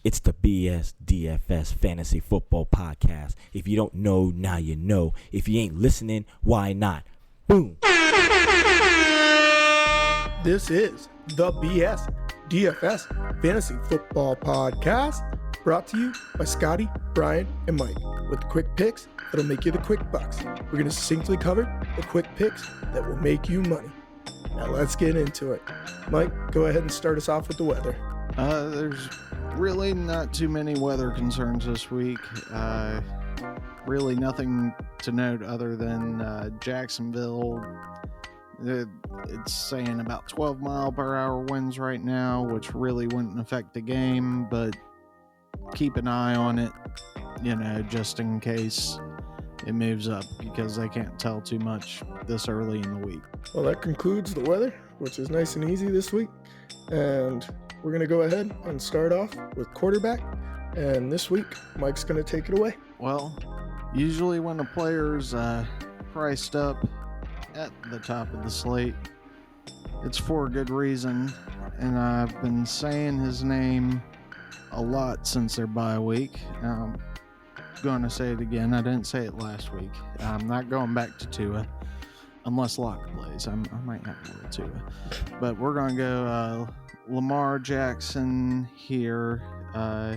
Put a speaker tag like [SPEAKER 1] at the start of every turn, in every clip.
[SPEAKER 1] It's the BSDFS Fantasy Football Podcast. If you don't know, now you know. If you ain't listening, why not? Boom.
[SPEAKER 2] This is the BSDFS Fantasy Football Podcast, brought to you by Scotty, Brian, and Mike, with the quick picks that'll make you the quick bucks. We're going to succinctly cover the quick picks that will make you money. Now let's get into it. Mike, go ahead and start us off with the weather.
[SPEAKER 3] There's really not too many weather concerns this week. Really nothing to note other than Jacksonville. It's saying about 12 mile per hour winds right now, which really wouldn't affect the game, but keep an eye on it, just in case it moves up, because they can't tell too much this early in the week.
[SPEAKER 2] Well, that concludes the weather, which is nice and easy this week. And we're going to go ahead and start off with quarterback. And this week, Mike's going to take it away.
[SPEAKER 3] Well, usually when a player's priced up at the top of the slate, it's for a good reason. And I've been saying his name a lot since their bye week. I'm going to say it again. I didn't say it last week. I'm not going back to Tua unless Locke plays. I might have a little Tua. But we're going to go Lamar Jackson here at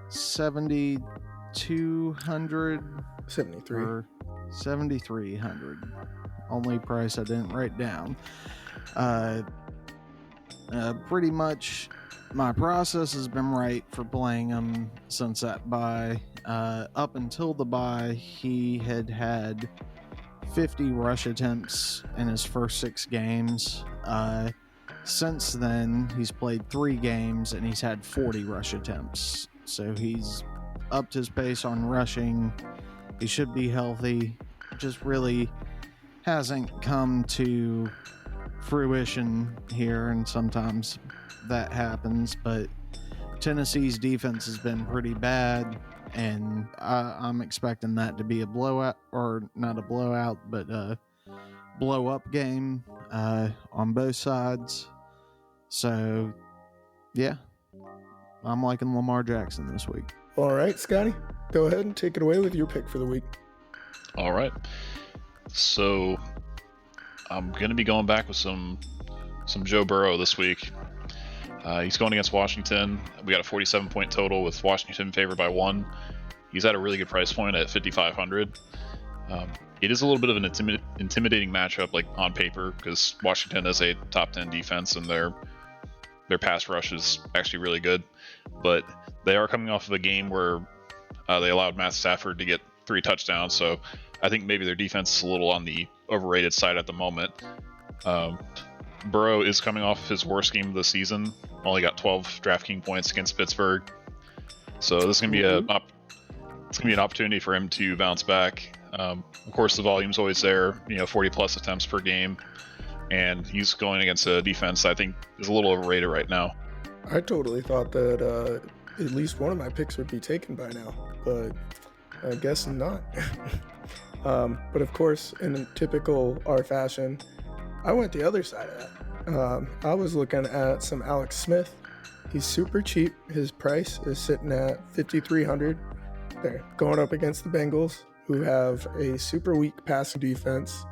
[SPEAKER 3] 7,200
[SPEAKER 2] 73.
[SPEAKER 3] 7,300. Only price I didn't write down. Pretty much my process has been right for playing him since that bye. Up until the bye, he had 50 rush attempts in his first 6 games. Since then, he's played 3 games and he's had 40 rush attempts. So he's upped his pace on rushing. He should be healthy. Just really hasn't come to fruition here, and sometimes that happens. But Tennessee's defense has been pretty bad, and I'm expecting that to be a blowout, or not a blowout, but a blow-up game on both sides. So, yeah, I'm liking Lamar Jackson this week.
[SPEAKER 2] All right, Scotty, go ahead and take it away with your pick for the week.
[SPEAKER 4] All right. So, I'm going to be going back with some Joe Burrow this week. He's going against Washington. We got a 47-point total with Washington favored by 1. He's at a really good price point at 5,500. It is a little bit of an intimidating matchup, like on paper, because Washington is a top 10 defense and their pass rush is actually really good. But they are coming off of a game where they allowed Matt Stafford to get 3 touchdowns, so I think maybe their defense is a little on the overrated side at the moment. Burrow is coming off his worst game of the season. Only got 12 DraftKings points against Pittsburgh. So this is going to be an opportunity for him to bounce back. Of course, the volume's always there, 40 plus attempts per game. And he's going against a defense I think is a little overrated right now.
[SPEAKER 2] I totally thought that at least one of my picks would be taken by now, but I guess not. But of course, in typical R fashion, I went the other side of that. I was looking at some Alex Smith. He's super cheap. His price is sitting at 5,300. They're going up against the Bengals, who have a super weak passing defense.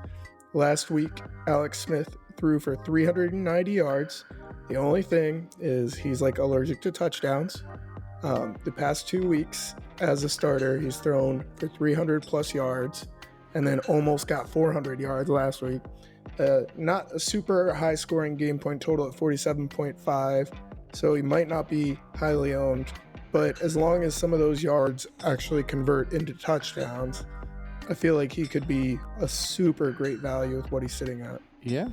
[SPEAKER 2] Last week, Alex Smith threw for 390 yards. The only thing is he's allergic to touchdowns. The past 2 weeks as a starter, he's thrown for 300 plus yards and then almost got 400 yards last week. Not a super high scoring game point total at 47.5, so he might not be highly owned. But as long as some of those yards actually convert into touchdowns, I feel like he could be a super great value with what he's sitting at.
[SPEAKER 3] Yeah.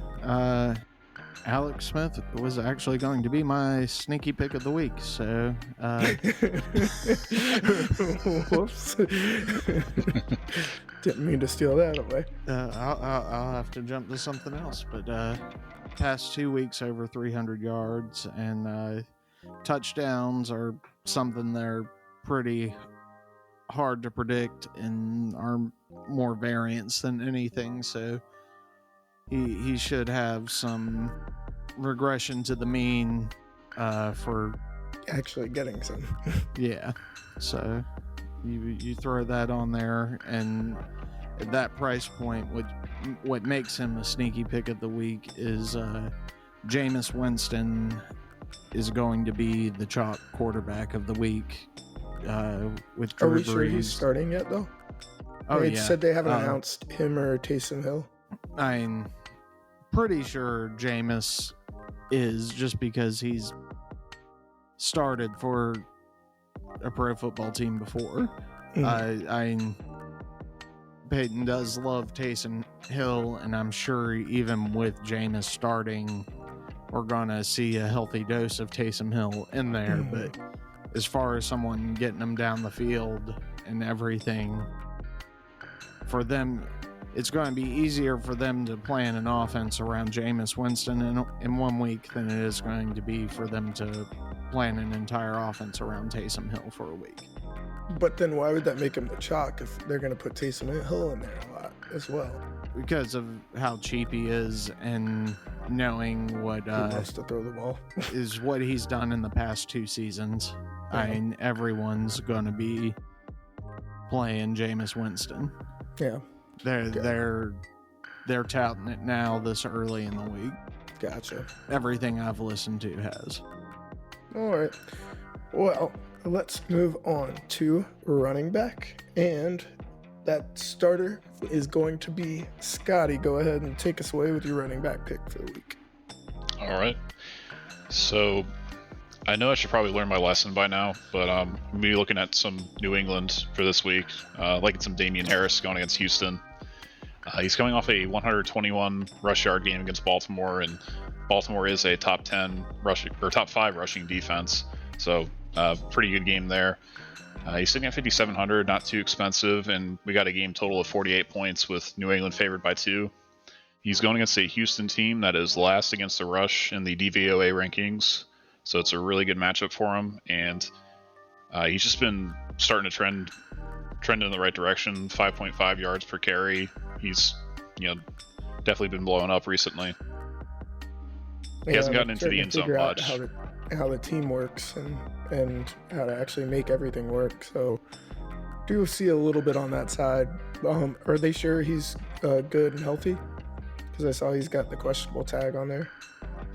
[SPEAKER 3] Alex Smith was actually going to be my sneaky pick of the week, so
[SPEAKER 2] Whoops. Didn't mean to steal that away.
[SPEAKER 3] I'll have to jump to something else, but past 2 weeks over 300 yards, and touchdowns are something that are pretty hard to predict and are more variance than anything, so he should have some regression to the mean for
[SPEAKER 2] actually getting some.
[SPEAKER 3] Yeah. So you throw that on there, and at that price point, what makes him a sneaky pick of the week is Jameis Winston is going to be the chalk quarterback of the week with Drew
[SPEAKER 2] Are we
[SPEAKER 3] Brees.
[SPEAKER 2] sure he's starting yet, though?
[SPEAKER 3] Oh,
[SPEAKER 2] They
[SPEAKER 3] yeah.
[SPEAKER 2] said they haven't announced him or Taysom Hill.
[SPEAKER 3] I'm pretty sure Jameis is, just because he's started for a pro football team before. Peyton does love Taysom Hill, and I'm sure even with Jameis starting, we're gonna see a healthy dose of Taysom Hill in there. But as far as someone getting them down the field and everything, for them, it's going to be easier for them to plan an offense around Jameis Winston in 1 week than it is going to be for them to plan an entire offense around Taysom Hill for a week.
[SPEAKER 2] But then why would that make him the chalk if they're going to put Taysom Hill in there a lot as well?
[SPEAKER 3] Because of how cheap he is, and knowing what
[SPEAKER 2] He loves to throw the ball.
[SPEAKER 3] is what he's done in the past 2 seasons.
[SPEAKER 2] Yeah.
[SPEAKER 3] I mean, everyone's going to be playing Jameis Winston.
[SPEAKER 2] Yeah,
[SPEAKER 3] They're touting it now this early in the week.
[SPEAKER 2] gotcha.
[SPEAKER 3] Everything I've listened to has.
[SPEAKER 2] All right. Well, let's move on to running back. And that starter is going to be Scotty. Go ahead and take us away with your running back pick for the week.
[SPEAKER 4] All right. So I know I should probably learn my lesson by now, but I'm going to be looking at some New England for this week. Liking some Damian Harris going against Houston. He's coming off a 121 rush yard game against Baltimore, and Baltimore is a top 10 rushing or top 5 rushing defense. So pretty good game there. He's sitting at 5,700, not too expensive, and we got a game total of 48 points with New England favored by 2. He's going against a Houston team that is last against the rush in the DVOA rankings, so it's a really good matchup for him. And he's just been starting to trend in the right direction. 5.5 yards per carry. He's definitely been blowing up recently. He hasn't gotten into the end zone much.
[SPEAKER 2] How the team works and how to actually make everything work. So do see a little bit on that side. Are they sure he's good and healthy? Because I saw he's got the questionable tag on there.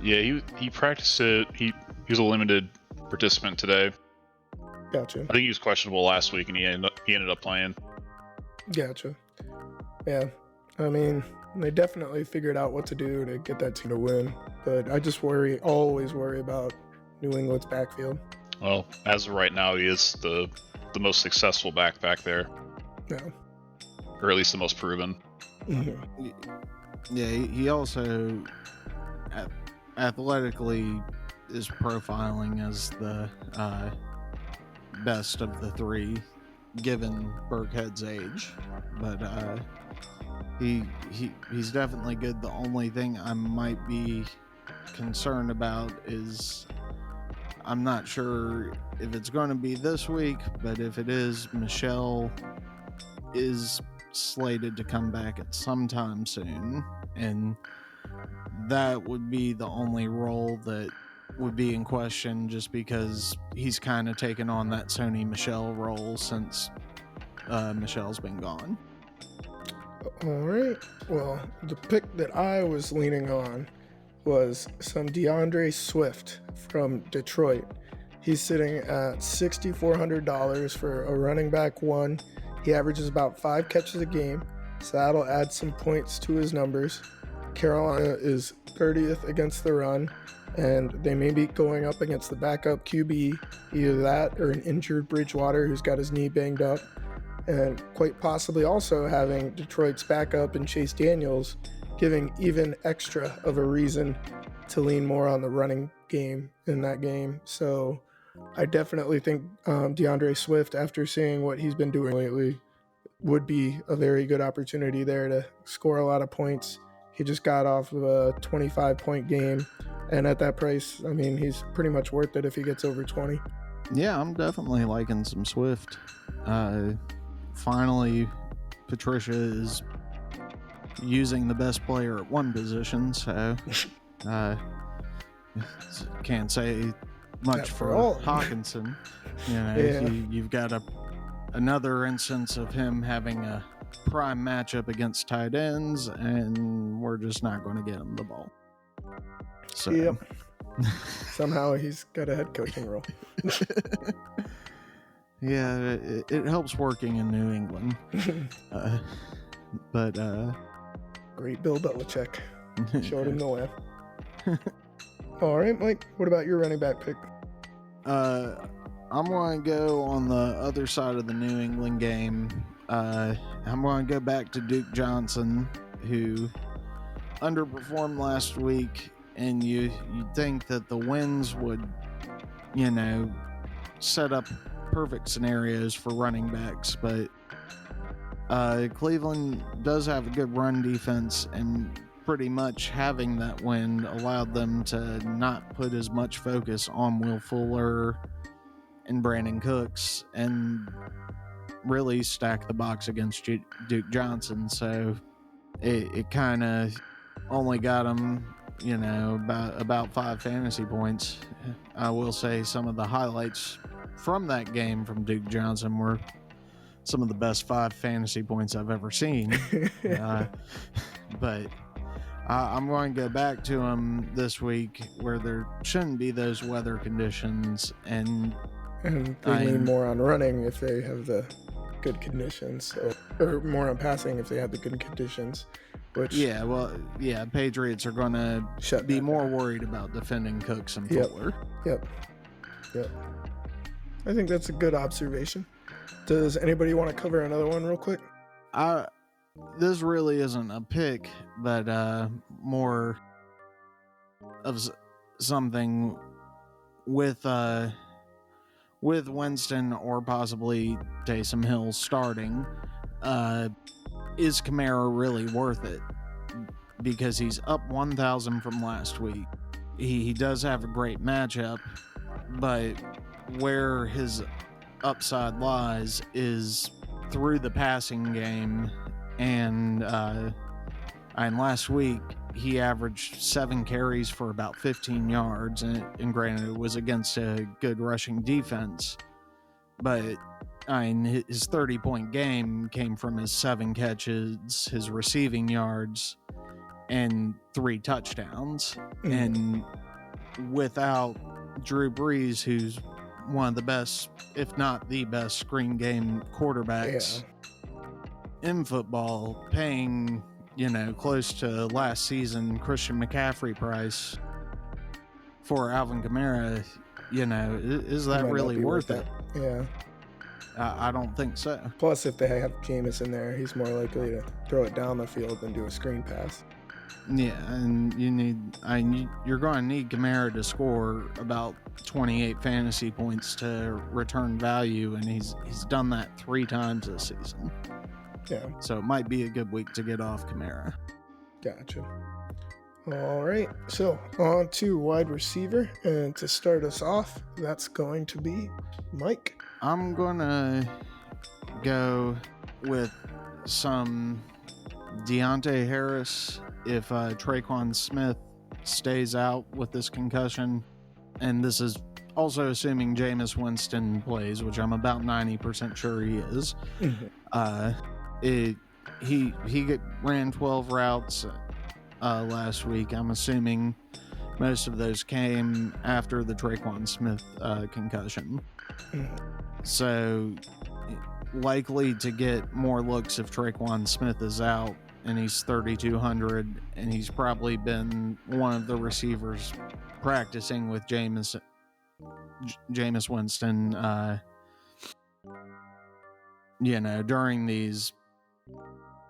[SPEAKER 4] Yeah, he practiced it. He was a limited participant today.
[SPEAKER 2] Gotcha.
[SPEAKER 4] I think he was questionable last week, and he ended up playing.
[SPEAKER 2] Gotcha. Yeah. I mean, they definitely figured out what to do to get that team to win. But I just always worry about New England's backfield.
[SPEAKER 4] Well, as of right now, he is the most successful back there.
[SPEAKER 2] Yeah.
[SPEAKER 4] Or at least the most proven.
[SPEAKER 2] Mm-hmm.
[SPEAKER 3] Yeah, he also athletically is profiling as the best of the 3, given Burkhead's age. But he's definitely good. The only thing I might be concerned about is I'm not sure if it's going to be this week, but if it is, Michelle is slated to come back at some time soon, and that would be the only role that would be in question, just because he's kind of taken on that Sony Michel role since Michelle's been gone.
[SPEAKER 2] All right. Well, the pick that I was leaning on was some DeAndre Swift from Detroit. He's sitting at $6,400 for a running back 1. He averages about 5 catches a game, so that'll add some points to his numbers. Carolina is 30th against the run, and they may be going up against the backup QB, either that or an injured Bridgewater who's got his knee banged up, and quite possibly also having Detroit's backup and Chase Daniels giving even extra of a reason to lean more on the running game in that game. So I definitely think DeAndre Swift, after seeing what he's been doing lately, would be a very good opportunity there to score a lot of points. He just got off of a 25-point game, and at that price, I mean, he's pretty much worth it if he gets over 20.
[SPEAKER 3] Yeah, I'm definitely liking some Swift. Finally, Patricia is using the best player at one position, so can't say much for
[SPEAKER 2] all.
[SPEAKER 3] Hawkinson.
[SPEAKER 2] Yeah.
[SPEAKER 3] You've got another instance of him having a prime matchup against tight ends, and we're just not going to get him the ball. So.
[SPEAKER 2] Yep. Somehow he's got a head coaching role.
[SPEAKER 3] Yeah, it helps working in New England. But
[SPEAKER 2] Great Bill Belichick. Showed him the way. All right, Mike, what about your running back pick?
[SPEAKER 3] I'm going to go on the other side of the New England game. I'm going to go back to Duke Johnson, who underperformed last week, and you'd think that the wins would, set up perfect scenarios for running backs, but Cleveland does have a good run defense, and pretty much having that win allowed them to not put as much focus on Will Fuller and Brandon Cooks and really stack the box against Duke Johnson. So it kind of only got them, about 5 fantasy points. I will say some of the highlights from that game from Duke Johnson were some of the best 5 fantasy points I've ever seen. But I'm going to go back to him this week where there shouldn't be those weather conditions, and
[SPEAKER 2] they lean more on running if they have the good conditions, or more on passing if they have the good conditions.
[SPEAKER 3] Patriots are going to be more worried about defending Cooks and Fuller.
[SPEAKER 2] Yep. I think that's a good observation. Does anybody want to cover another one real quick?
[SPEAKER 3] This really isn't a pick, but more of something with Winston or possibly Taysom Hill starting. Is Kamara really worth it? Because he's up 1,000 from last week. He does have a great matchup, but where his upside lies is through the passing game, and last week he averaged 7 carries for about 15 yards, and granted it was against a good rushing defense, but his 30-point game came from his 7 catches, his receiving yards, and 3 touchdowns. And without Drew Brees, who's one of the best, if not the best, screen game quarterbacks in football, paying, close to last season Christian McCaffrey price for Alvin Kamara, is that really worth it?
[SPEAKER 2] Yeah.
[SPEAKER 3] I don't think so.
[SPEAKER 2] Plus, if they have Jameis in there, he's more likely to throw it down the field than do a screen pass.
[SPEAKER 3] Yeah, and you're going to need Kamara to score about 28 fantasy points to return value, and he's done that 3 times this season.
[SPEAKER 2] Yeah.
[SPEAKER 3] So it might be a good week to get off Kamara.
[SPEAKER 2] Gotcha. All right, so on to wide receiver, and to start us off, that's going to be Mike.
[SPEAKER 3] I'm going to go with some Deontay Harris if Traquan Smith stays out with this concussion, and this is also assuming Jameis Winston plays, which I'm about 90% sure he is. He ran 12 routes last week. I'm assuming most of those came after the Traquan Smith concussion. So likely to get more looks if Traquan Smith is out, and he's 3,200, and he's probably been one of the receivers practicing with Jameis Winston, during these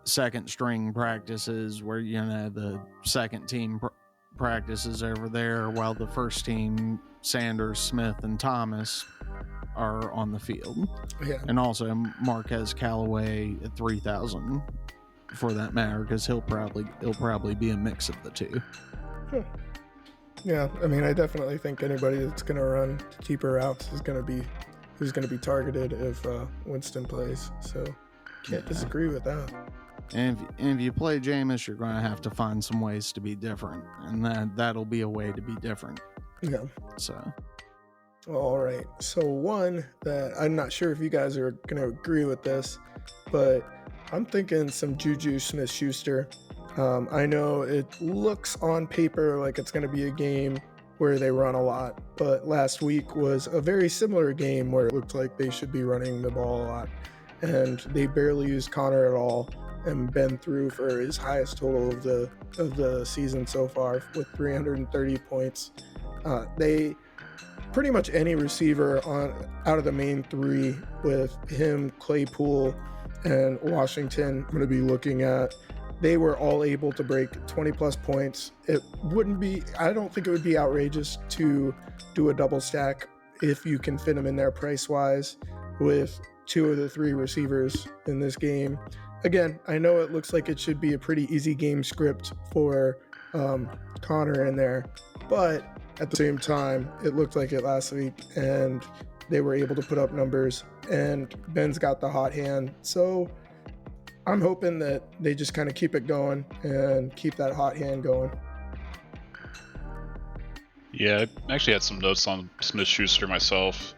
[SPEAKER 3] second string practices where, the second team practices over there while the first team, Sanders, Smith, and Thomas, are on the field. Yeah. And also Marquez Callaway at 3,000 for that matter, because he'll probably be a mix of the two.
[SPEAKER 2] Yeah, I mean, I definitely think anybody that's going to run cheaper routes is going to be who's going to be targeted if Winston plays. So can't disagree with that.
[SPEAKER 3] And if you play Jameis, you're going to have to find some ways to be different, and that'll be a way to be different.
[SPEAKER 2] Yeah.
[SPEAKER 3] So,
[SPEAKER 2] All right. So one that I'm not sure if you guys are going to agree with this, but I'm thinking some Juju Smith-Schuster. I know it looks on paper like it's going to be a game where they run a lot, but last week was a very similar game where it looked like they should be running the ball a lot, and they barely used Connor at all, and Ben threw for his highest total of the season so far with 330 points. They pretty much any receiver out of the main three with him, Claypool, and Washington, I'm going to be looking at. They were all able to break 20 plus points. I don't think it would be outrageous to do a double stack if you can fit them in there price wise with two of the three receivers in this game. Again, I know it looks like it should be a pretty easy game script for Connor in there, but at the same time, it looked like it last week, and they were able to put up numbers, and Ben's got the hot hand. So I'm hoping that they just kind of keep it going and keep that hot hand going.
[SPEAKER 4] Yeah, I actually had some notes on Smith-Schuster myself.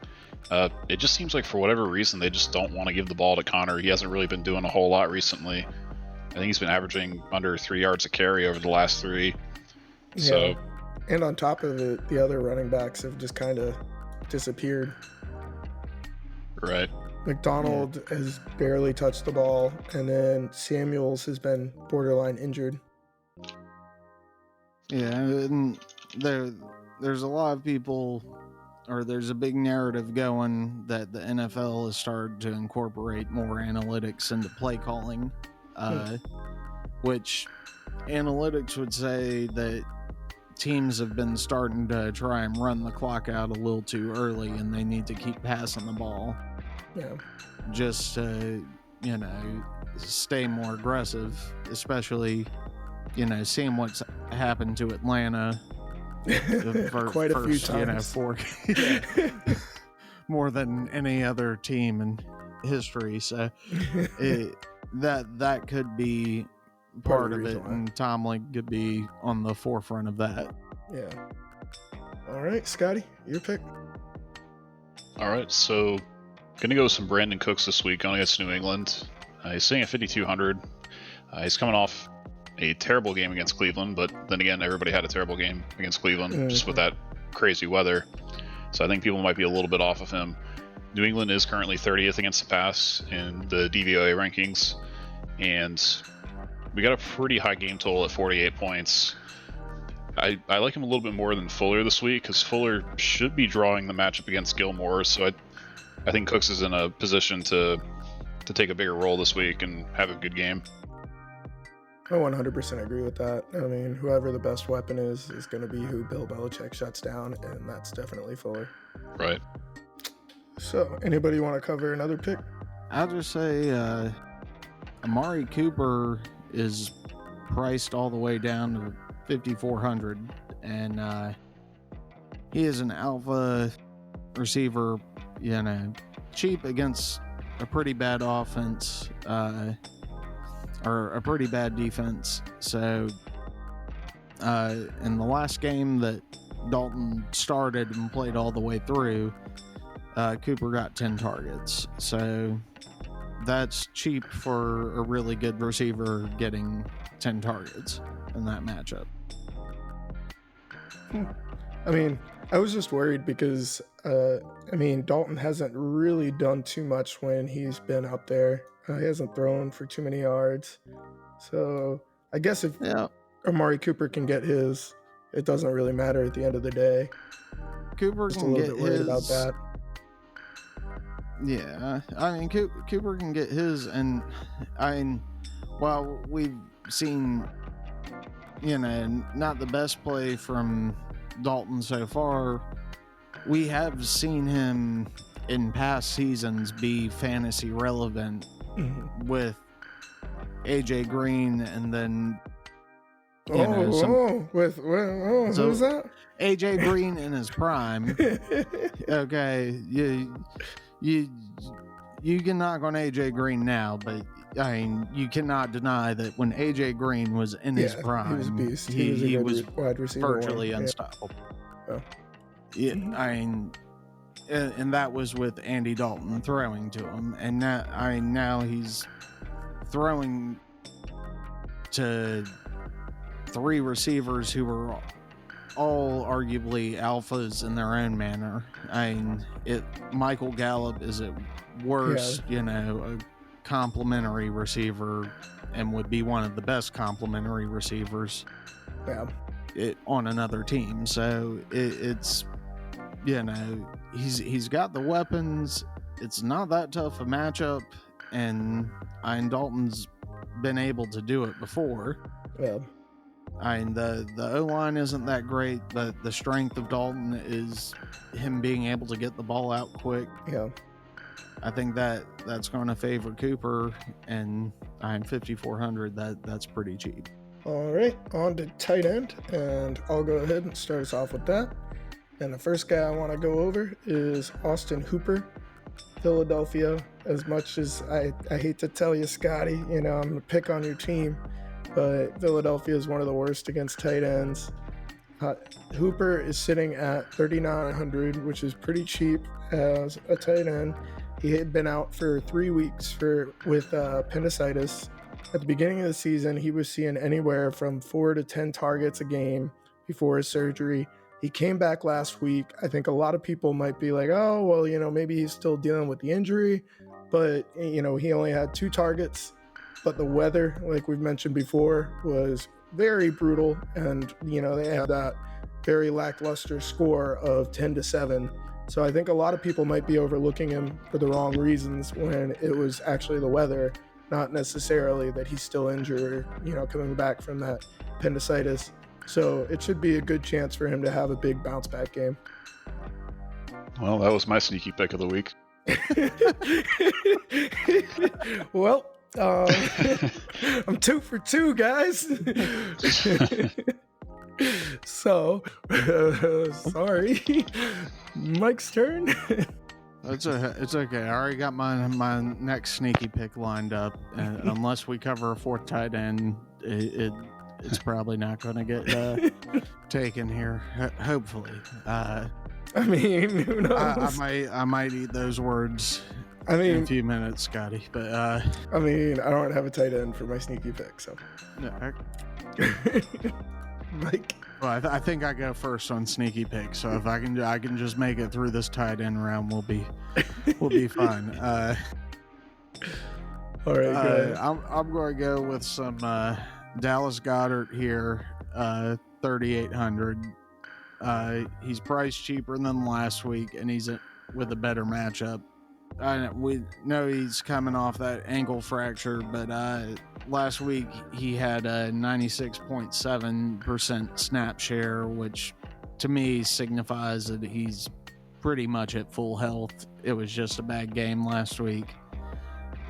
[SPEAKER 4] It just seems like for whatever reason, they just don't want to give the ball to Connor. He hasn't really been doing a whole lot recently. I think he's been averaging under 3 yards a carry over the last 3.
[SPEAKER 2] Yeah.
[SPEAKER 4] So,
[SPEAKER 2] and on top of it, the other running backs have just kind of disappeared.
[SPEAKER 4] right.
[SPEAKER 2] McDonald has barely touched the ball, and then Samuels has been borderline injured.
[SPEAKER 3] Yeah, and there's a lot of people, or there's a big narrative going that the NFL has started to incorporate more analytics into play calling, which analytics would say that teams have been starting to try and run the clock out a little too early, and they need to keep passing the ball.
[SPEAKER 2] Yeah.
[SPEAKER 3] Just to, stay more aggressive, especially, seeing what's happened to Atlanta
[SPEAKER 2] quite a few times.
[SPEAKER 3] More than any other team in history. So that could be part of it, and Tomlin could be on the forefront of that.
[SPEAKER 2] Yeah. All right, Scotty, your pick.
[SPEAKER 4] All right, so going to go with some Brandon Cooks this week going against New England. He's sitting at 5,200. He's coming off a terrible game against Cleveland, but then again, everybody had a terrible game against Cleveland just with that crazy weather. So I think people might be a little bit off of him. New England is currently 30th against the pass in the DVOA rankings, and we got a pretty high game total at 48 points. I like him a little bit more than Fuller this week because Fuller should be drawing the matchup against Gilmore, so I think Cooks is in a position to take a bigger role this week and have a good game.
[SPEAKER 2] I 100% agree with that. I mean, whoever the best weapon is going to be who Bill Belichick shuts down, and that's definitely Fuller.
[SPEAKER 4] Right.
[SPEAKER 2] So, anybody want to cover another pick?
[SPEAKER 3] I'll just say Amari Cooper is priced all the way down to 5,400, and he is an alpha receiver, cheap against a pretty bad offense, or a pretty bad defense. So in the last game that Dalton started and played all the way through, Cooper got 10 targets. So that's cheap for a really good receiver getting 10 targets in that matchup.
[SPEAKER 2] I mean, I was just worried because, Dalton hasn't really done too much when he's been up there. He hasn't thrown for too many yards. So I guess if Amari Cooper can get his, it doesn't really matter at the end of the day.
[SPEAKER 3] Cooper
[SPEAKER 2] just
[SPEAKER 3] can
[SPEAKER 2] a little
[SPEAKER 3] get
[SPEAKER 2] bit worried
[SPEAKER 3] his.
[SPEAKER 2] about that.
[SPEAKER 3] Yeah, Cooper can get his, and while we've seen, not the best play from Dalton so far, we have seen him in past seasons be fantasy relevant with AJ Green, and then who's
[SPEAKER 2] that?
[SPEAKER 3] AJ Green in his prime. Okay, you can knock on AJ Green now, but you cannot deny that when AJ Green was in his prime,
[SPEAKER 2] he was a beast.
[SPEAKER 3] He was
[SPEAKER 2] wide receiver
[SPEAKER 3] virtually unstoppable.
[SPEAKER 2] Oh.
[SPEAKER 3] Yeah, and that was with Andy Dalton throwing to him. And now he's throwing to 3 receivers who are all arguably alphas in their own manner. Michael Gallup is at worst, a complimentary receiver, and would be one of the best complimentary receivers on another team. So it's he's got the weapons. It's not that tough a matchup, and Dalton's been able to do it before.
[SPEAKER 2] Yeah.
[SPEAKER 3] The O-line isn't that great, but the strength of Dalton is him being able to get the ball out quick.
[SPEAKER 2] Yeah.
[SPEAKER 3] I think that's going to favor Cooper, and I'm 5,400. That's pretty cheap.
[SPEAKER 2] All right, on to tight end, and I'll go ahead and start us off with that. And the first guy I want to go over is Austin Hooper, Philadelphia. As much as I hate to tell you, Scotty, I'm going to pick on your team, but Philadelphia is one of the worst against tight ends. Hooper is sitting at 3,900, which is pretty cheap as a tight end. He had been out for 3 weeks with appendicitis. At the beginning of the season, he was seeing anywhere from 4 to 10 targets a game before his surgery. He came back last week. I think a lot of people might be like, oh, well, maybe he's still dealing with the injury, but, he only had 2 targets. But the weather, like we've mentioned before, was very brutal. And, they had that very lackluster score of 10-7. So I think a lot of people might be overlooking him for the wrong reasons when it was actually the weather, not necessarily that he's still injured, coming back from that appendicitis. So it should be a good chance for him to have a big bounce back game.
[SPEAKER 4] Well, that was my sneaky pick of the week.
[SPEAKER 2] Well, I'm 2 for 2, guys. So, sorry. Mike's turn.
[SPEAKER 3] It's okay. I already got my next sneaky pick lined up. And unless we cover a 4th tight end, it's probably not going to get taken here. Hopefully.
[SPEAKER 2] Who knows?
[SPEAKER 3] I might eat those words in a few minutes, Scotty. But
[SPEAKER 2] I don't have a tight end for my sneaky pick, so.
[SPEAKER 3] No,
[SPEAKER 2] Mike.
[SPEAKER 3] Well, I think I go first on sneaky pick. So if I can just make it through this tight end round, we'll be fine.
[SPEAKER 2] All right, go ahead.
[SPEAKER 3] I'm going to go with some Dallas Goedert here, 3,800. He's priced cheaper than last week, and he's with a better matchup. We know he's coming off that ankle fracture, but last week he had a 96.7% snap share, which to me signifies that he's pretty much at full health. It was just a bad game last week.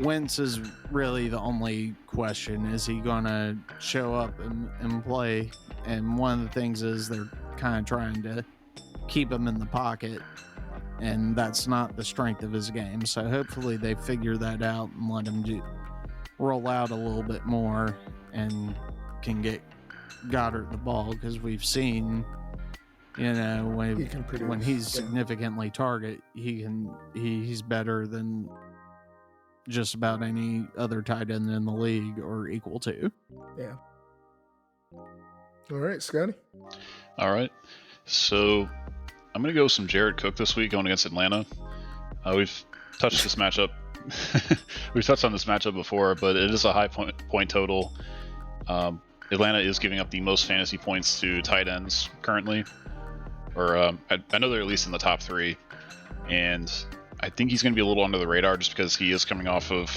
[SPEAKER 3] Wentz is really the only question. Is he going to show up and play? And one of the things is they're kind of trying to keep him in the pocket, and that's not the strength of his game. So hopefully they figure that out and let him roll out a little bit more and can get Goddard the ball, because we've seen, when he's significantly target, he's better than just about any other tight end in the league or equal to.
[SPEAKER 2] Yeah. All right, Scotty.
[SPEAKER 4] All right. So I'm going to go with some Jared Cook this week going against Atlanta. We've touched this matchup. We've touched on this matchup before, but it is a high point total. Atlanta is giving up the most fantasy points to tight ends currently. Or I know they're at least in the top 3. And I think he's going to be a little under the radar just because he is coming off of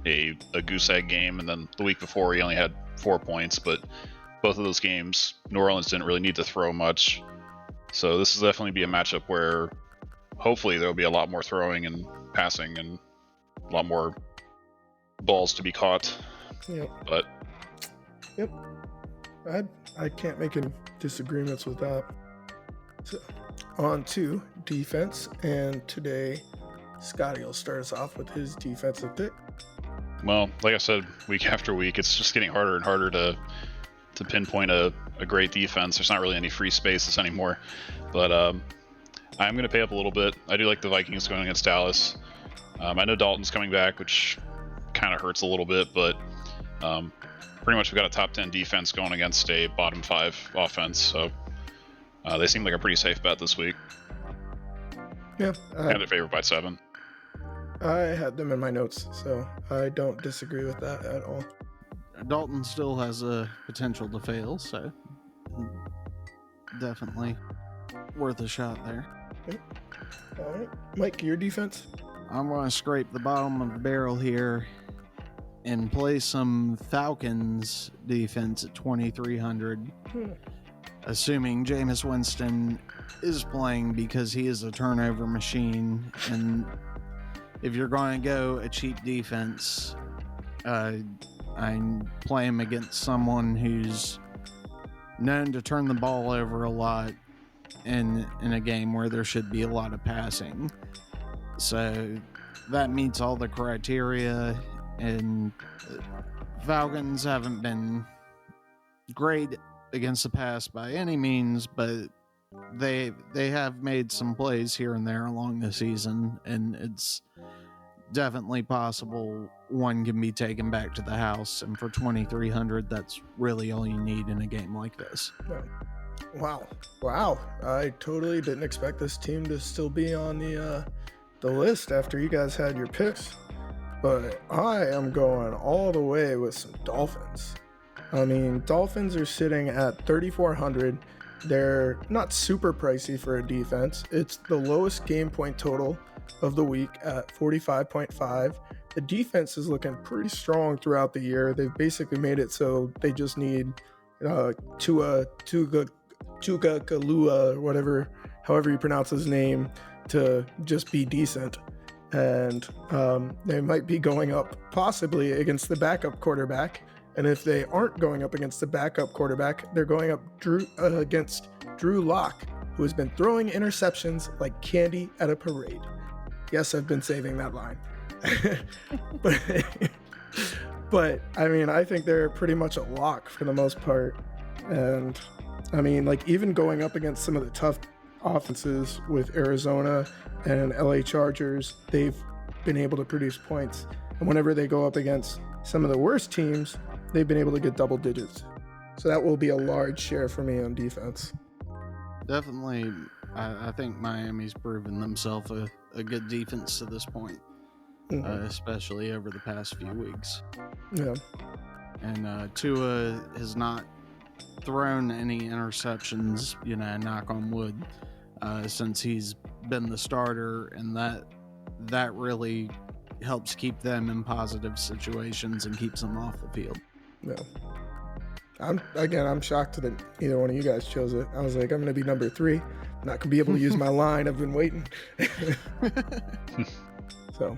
[SPEAKER 4] a goose egg game. And then the week before he only had 4 points. But both of those games, New Orleans didn't really need to throw much. So this will definitely be a matchup where hopefully there'll be a lot more throwing and passing and a lot more balls to be caught.
[SPEAKER 2] Yep.
[SPEAKER 4] But
[SPEAKER 2] yep, I can't make any disagreements with that. So on to defense, and today Scotty will start us off with his defensive pick.
[SPEAKER 4] Well, like I said, week after week, it's just getting harder and harder to pinpoint a great defense. There's not really any free spaces anymore. But I'm going to pay up a little bit. I do like the Vikings going against Dallas. I know Dalton's coming back, which kind of hurts a little bit, but pretty much we've got a top 10 defense going against a bottom 5 offense, so they seem like a pretty safe bet this week.
[SPEAKER 2] Yeah.
[SPEAKER 4] And they're favored by 7.
[SPEAKER 2] I had them in my notes, so I don't disagree with that at all.
[SPEAKER 3] Dalton still has a potential to fail, so definitely worth a shot there.
[SPEAKER 2] Okay. All right. Mike, your defense?
[SPEAKER 3] I'm going to scrape the bottom of the barrel here and play some Falcons defense at 2,300, assuming Jameis Winston is playing because he is a turnover machine. And if you're going to go a cheap defense, I'm playing against someone who's known to turn the ball over a lot in a game where there should be a lot of passing. So that meets all the criteria, and Falcons haven't been great against the pass by any means, but they have made some plays here and there along the season, and it's definitely possible one can be taken back to the house, and for 2,300, that's really all you need in a game like this.
[SPEAKER 2] Wow. I totally didn't expect this team to still be on the list after you guys had your picks, but I am going all the way with some Dolphins. I mean, Dolphins are sitting at 3,400. They're not super pricey for a defense. It's the lowest game point total of the week at 45.5. The defense is looking pretty strong throughout the year. They've basically made it so they just need Tua Kalua, or however you pronounce his name, to just be decent. And they might be going up possibly against the backup quarterback. And if they aren't going up against the backup quarterback, they're going up against Drew Lock, who has been throwing interceptions like candy at a parade. Yes, I've been saving that line. but I mean, I think they're pretty much a lock for the most part. And I mean, like, even going up against some of the tough offenses with Arizona and LA Chargers, they've been able to produce points. And whenever they go up against some of the worst teams, they've been able to get double digits. So that will be a large share for me on defense.
[SPEAKER 3] Definitely, I think Miami's proven themselves a good defense to this point, especially over the past few weeks.
[SPEAKER 2] Yeah.
[SPEAKER 3] And Tua has not thrown any interceptions, knock on wood, since he's been the starter, and that really helps keep them in positive situations and keeps them off the field.
[SPEAKER 2] Yeah. I'm shocked that either one of you guys chose it. I was like, I'm going to be number 3. I'm not going to be able to use my line. I've been waiting. So,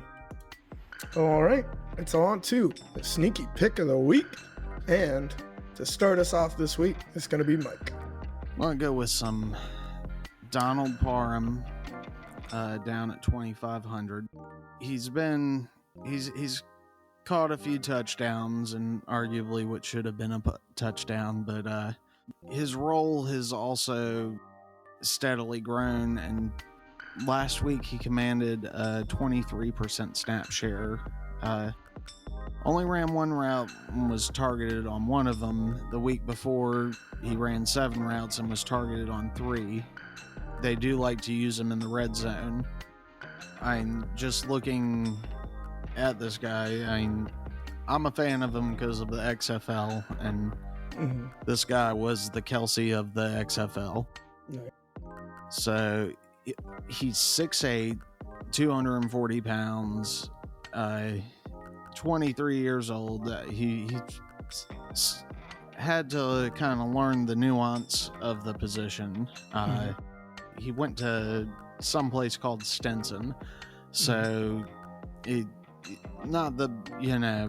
[SPEAKER 2] all right. It's on to the sneaky pick of the week. And to start us off this week, it's going to be Mike.
[SPEAKER 3] I'm going to go with some Donald Parham down at 2,500. He's caught a few touchdowns, and arguably what should have been a touchdown, but his role has also steadily grown, and last week he commanded a 23% snap share. Only ran one route and was targeted on one of them. The week before, he ran 7 routes and was targeted on 3. They do like to use him in the red zone. I'm just looking at this guy. I'm a fan of him because of the XFL, and this guy was the Kelsey of the XFL.
[SPEAKER 2] Right.
[SPEAKER 3] So he's 6'8", 240 pounds, 23 years old. He had to kind of learn the nuance of the position. He went to some place called Stinson, so not the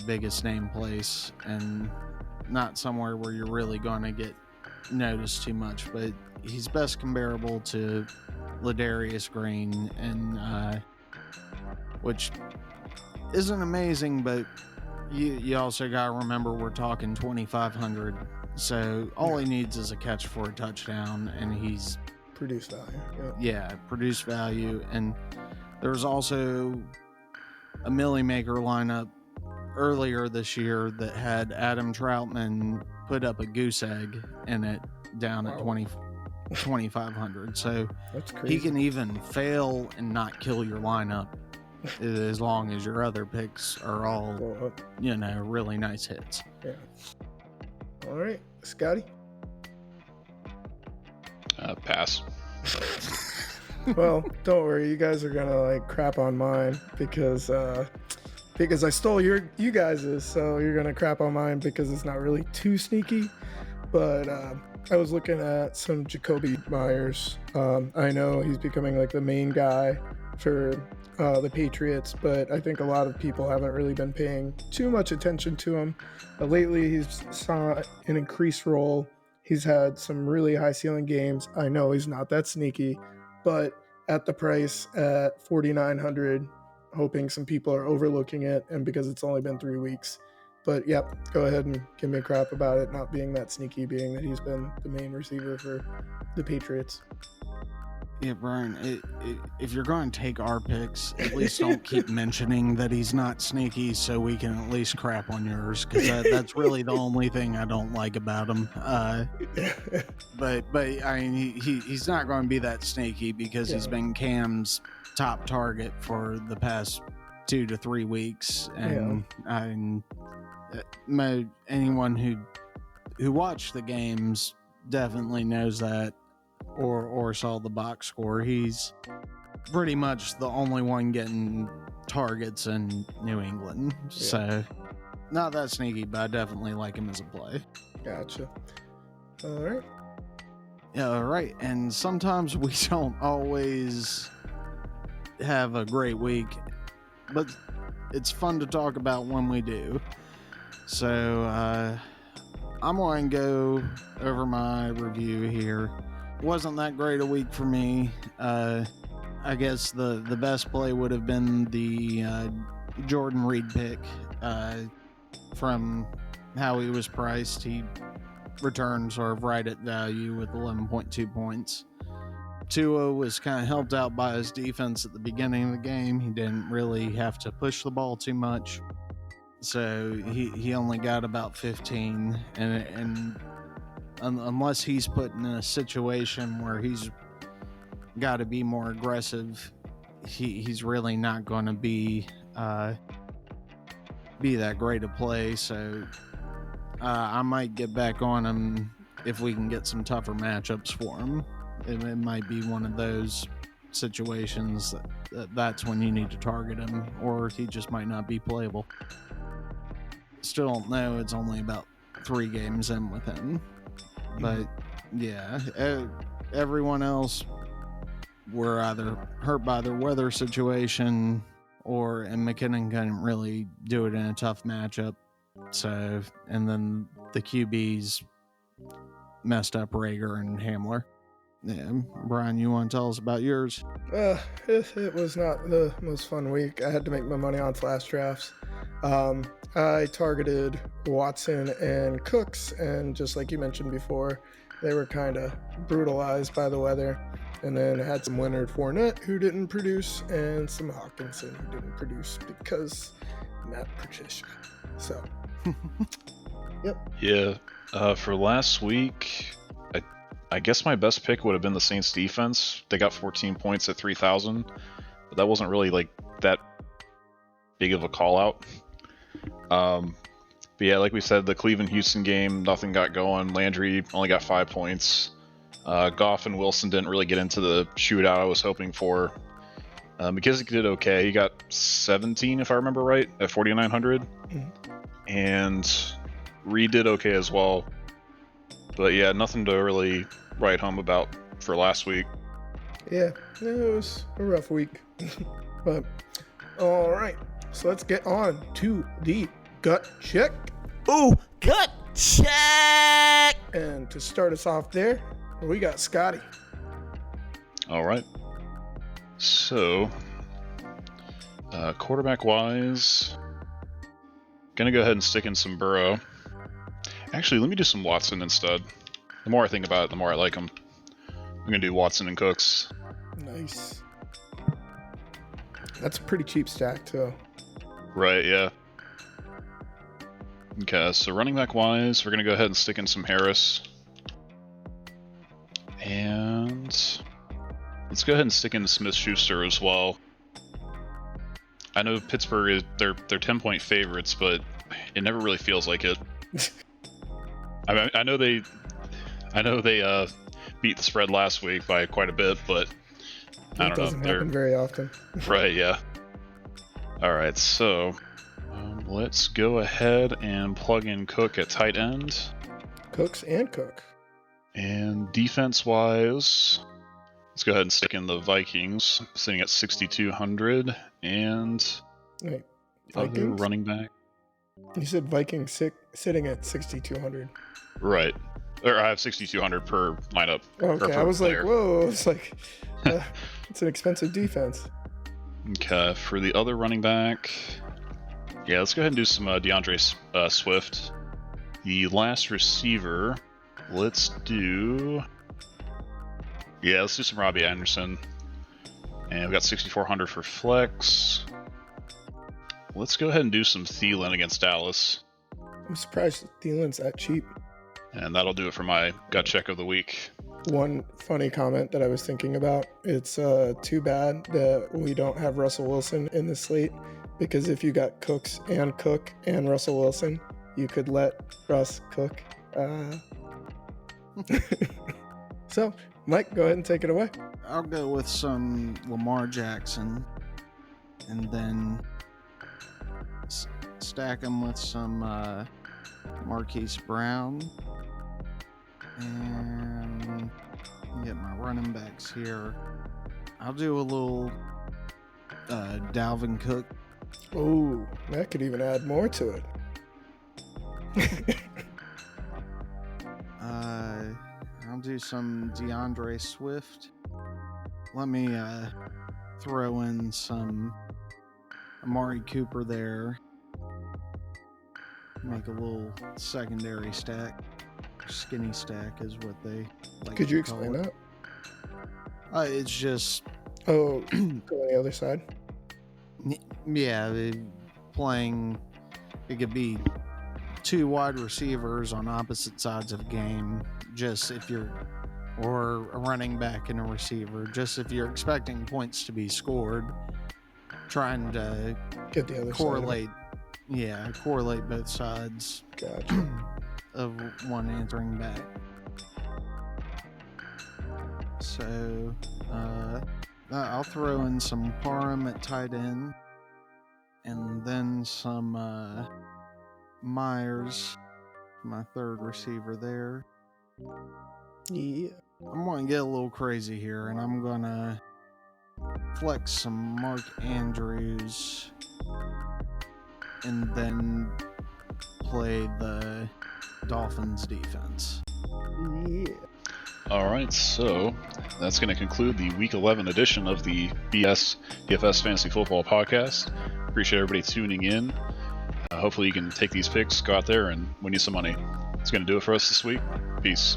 [SPEAKER 3] biggest name place, and not somewhere where you're really going to get noticed too much, but he's best comparable to Ladarius Green, and which isn't amazing, but you also got to remember we're talking 2,500, so all he needs is a catch for a touchdown, and he's
[SPEAKER 2] produce value. Yep.
[SPEAKER 3] Yeah, produce value. And there was also a Millie Maker lineup earlier this year that had Adam Troutman put up a goose egg in it down at 2,500. So
[SPEAKER 2] That's crazy.
[SPEAKER 3] he can even fail and not kill your lineup as long as your other picks are all, really nice hits.
[SPEAKER 2] Yeah. All right, Scotty.
[SPEAKER 4] Pass.
[SPEAKER 2] Well, don't worry, you guys are gonna like crap on mine because I stole you guys's, so you're gonna crap on mine because it's not really too sneaky. But I was looking at some Jacoby Myers. I know he's becoming like the main guy for the Patriots, but I think a lot of people haven't really been paying too much attention to him. Lately, he's saw an increased role. He's had some really high ceiling games. I know he's not that sneaky, but at the price at 4,900, hoping some people are overlooking it, and because it's only been 3 weeks. But yep, go ahead and give me a crap about it not being that sneaky, being that he's been the main receiver for the Patriots.
[SPEAKER 3] Yeah, Brian, if you're going to take our picks, at least don't keep mentioning that he's not sneaky so we can at least crap on yours, because that's really the only thing I don't like about him. But I mean, he's not going to be that sneaky because he's been Cam's top target for the past 2 to 3 weeks. And anyone who watched the games definitely knows that. Or saw the box score. He's pretty much the only one getting targets in New England. Yeah. So, not that sneaky, but I definitely like him as a play.
[SPEAKER 2] Gotcha. All right.
[SPEAKER 3] Yeah, all right. And sometimes we don't always have a great week, but it's fun to talk about when we do. So, I'm going to go over my review here. Wasn't that great a week for me. I guess the best play would have been the Jordan Reed pick. From how he was priced, he returned sort of right at value with 11.2 points. Tua was kind of helped out by his defense at the beginning of the game. He didn't really have to push the ball too much, so he only got about 15, and unless he's put in a situation where he's got to be more aggressive, he's really not going to be that great a play. So I might get back on him if we can get some tougher matchups for him. It might be one of those situations that's when you need to target him, or he just might not be playable. Still don't know. It's only about 3 games in with him. But yeah, everyone else were either hurt by their weather situation, and McKinnon couldn't really do it in a tough matchup. So, and then the QBs messed up Rager and Hamler. Yeah, Brian, you want to tell us about yours?
[SPEAKER 2] It was not the most fun week. I had to make my money on flash drafts. I targeted Watson and Cooks, and just like you mentioned before, they were kind of brutalized by the weather. And then I had some Leonard Fournette who didn't produce, and some Hawkinson who didn't produce because Matt Patricia. So, yep.
[SPEAKER 4] Yeah, for last week, I guess my best pick would have been the Saints defense. They got 14 points at 3,000, but that wasn't really like that big of a call out. But yeah, like we said, the Cleveland-Houston game, nothing got going. Landry only got 5 points. Goff and Wilson didn't really get into the shootout I was hoping for. McKissick did okay. He got 17, if I remember right, at 4,900. And Reed did okay as well. But yeah, nothing to really write home about for last week.
[SPEAKER 2] Yeah, it was a rough week. But, all right. So let's get on to the gut check.
[SPEAKER 1] Ooh, gut check!
[SPEAKER 2] And to start us off there, we got Scotty.
[SPEAKER 4] All right. So, quarterback-wise, gonna go ahead and stick in some Burrow. Actually, let me do some Watson instead. The more I think about it, the more I like him. I'm going to do Watson and Cooks.
[SPEAKER 2] Nice. That's a pretty cheap stack, too.
[SPEAKER 4] Right, yeah. Okay, so running back wise, we're going to go ahead and stick in some Harris. And let's go ahead and stick in Smith-Schuster as well. I know Pittsburgh is they're 10-point favorites, but it never really feels like it. I know they beat the spread last week by quite a bit, but I don't know.
[SPEAKER 2] It doesn't happen very often.
[SPEAKER 4] Right, yeah. All right, so let's go ahead and plug in Cook at tight end.
[SPEAKER 2] Cooks and Cook.
[SPEAKER 4] And defense-wise, let's go ahead and stick in the Vikings, sitting at 6,200, and
[SPEAKER 2] Wait,
[SPEAKER 4] other
[SPEAKER 2] Vikings?
[SPEAKER 4] running back.
[SPEAKER 2] You said Vikings sitting at 6,200.
[SPEAKER 4] Right. Or I have 6,200 per lineup.
[SPEAKER 2] Okay, I was
[SPEAKER 4] player.
[SPEAKER 2] like, whoa, it's like, it's an expensive defense.
[SPEAKER 4] Okay, for the other running back, yeah, let's go ahead and do some DeAndre Swift. The last receiver, let's do some Robbie Anderson. And we got 6,400 for flex. Let's go ahead and do some Thielen against Dallas.
[SPEAKER 2] I'm surprised Thielen's that cheap.
[SPEAKER 4] And that'll do it for my gut check of the week.
[SPEAKER 2] One funny comment that I was thinking about, it's too bad that we don't have Russell Wilson in the slate, because if you got Cooks and Cook and Russell Wilson, you could let Russ cook. So, Mike, go ahead and take it away.
[SPEAKER 3] I'll go with some Lamar Jackson, and then stack them with some Marquise Brown, and get my running backs here. I'll do a little Dalvin Cook.
[SPEAKER 2] Oh, that could even add more to it.
[SPEAKER 3] I'll do some DeAndre Swift. Let me throw in some Amari Cooper there. Make a little secondary stack. Skinny stack is what they like.
[SPEAKER 2] Could you
[SPEAKER 3] to call
[SPEAKER 2] explain
[SPEAKER 3] it.
[SPEAKER 2] that?
[SPEAKER 3] It's just
[SPEAKER 2] Oh, go on the other side.
[SPEAKER 3] yeah, playing. It could be two wide receivers on opposite sides of a game. Just if you're, or a running back and a receiver. Just if you're expecting points to be scored, trying to
[SPEAKER 2] Get the other
[SPEAKER 3] correlate. Yeah, correlate both sides
[SPEAKER 2] side. Gotcha.
[SPEAKER 3] of one answering back. So, I'll throw in some Parham at tight end, and then some Myers, my third receiver there.
[SPEAKER 2] Yeah.
[SPEAKER 3] I'm going to get a little crazy here, and I'm going to flex some Mark Andrews, and then play the Dolphins defense.
[SPEAKER 2] Yeah.
[SPEAKER 4] All right, so that's going to conclude the Week 11 edition of the BSDFS Fantasy Football Podcast. Appreciate everybody tuning in. Hopefully you can take these picks, go out there, and win you some money. That's going to do it for us this week. Peace.